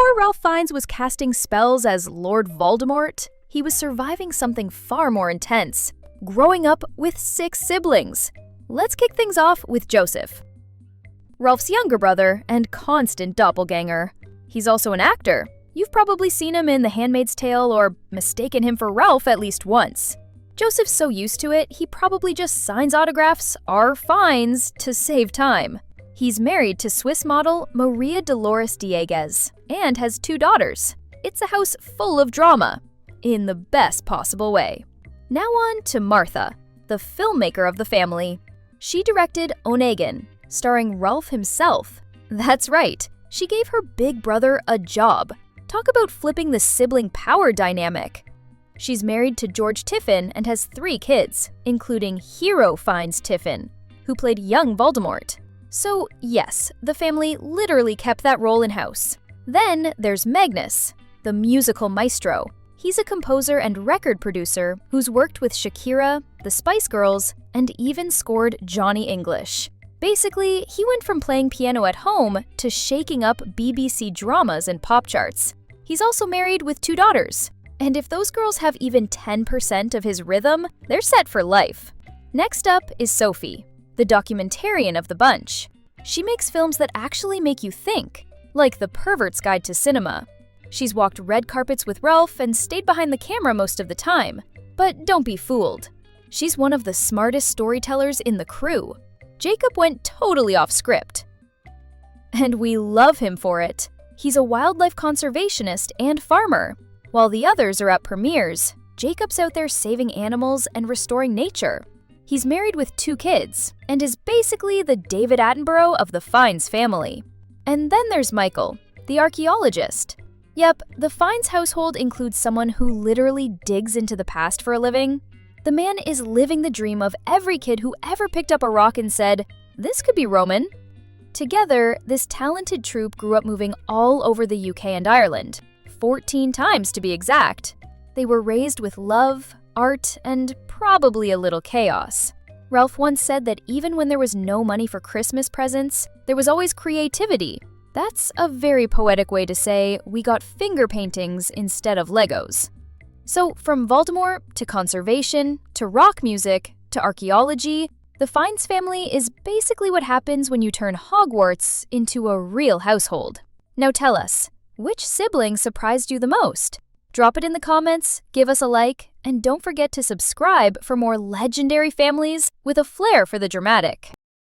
Before Ralph Fiennes was casting spells as Lord Voldemort, he was surviving something far more intense, growing up with 6 siblings. Let's kick things off with Joseph, Ralph's younger brother and constant doppelganger. He's also an actor. You've probably seen him in The Handmaid's Tale or mistaken him for Ralph at least once. Joseph's so used to it, he probably just signs autographs, R. Fiennes, to save time. He's married to Swiss model Maria Dolores Dieguez and has 2 daughters. It's a house full of drama, in the best possible way. Now on to Martha, the filmmaker of the family. She directed Onegin, starring Ralph himself. That's right, she gave her big brother a job. Talk about flipping the sibling power dynamic. She's married to George Tiffin and has 3 kids, including Hero Fiennes Tiffin, who played young Voldemort. So yes, the family literally kept that role in-house. Then there's Magnus, the musical maestro. He's a composer and record producer who's worked with Shakira, the Spice Girls, and even scored Johnny English. Basically, he went from playing piano at home to shaking up BBC dramas and pop charts. He's also married with 2 daughters. And if those girls have even 10% of his rhythm, they're set for life. Next up is Sophie, the documentarian of the bunch. She makes films that actually make you think, like The Pervert's Guide to Cinema. She's walked red carpets with Ralph and stayed behind the camera most of the time. But don't be fooled. She's one of the smartest storytellers in the crew. Jacob went totally off script. And we love him for it. He's a wildlife conservationist and farmer. While the others are at premieres, Jacob's out there saving animals and restoring nature. He's married with 2 kids, and is basically the David Attenborough of the Fiennes family. And then there's Michael, the archaeologist. Yep, the Fiennes household includes someone who literally digs into the past for a living. The man is living the dream of every kid who ever picked up a rock and said, "This could be Roman." Together, this talented troupe grew up moving all over the UK and Ireland. 14 times to be exact. They were raised with love, art, and probably a little chaos. Ralph once said that even when there was no money for Christmas presents, there was always creativity. That's a very poetic way to say we got finger paintings instead of Legos. So from Voldemort to conservation, to rock music, to archaeology, the Fiennes family is basically what happens when you turn Hogwarts into a real household. Now tell us, which sibling surprised you the most? Drop it in the comments, give us a like, and don't forget to subscribe for more legendary families with a flair for the dramatic.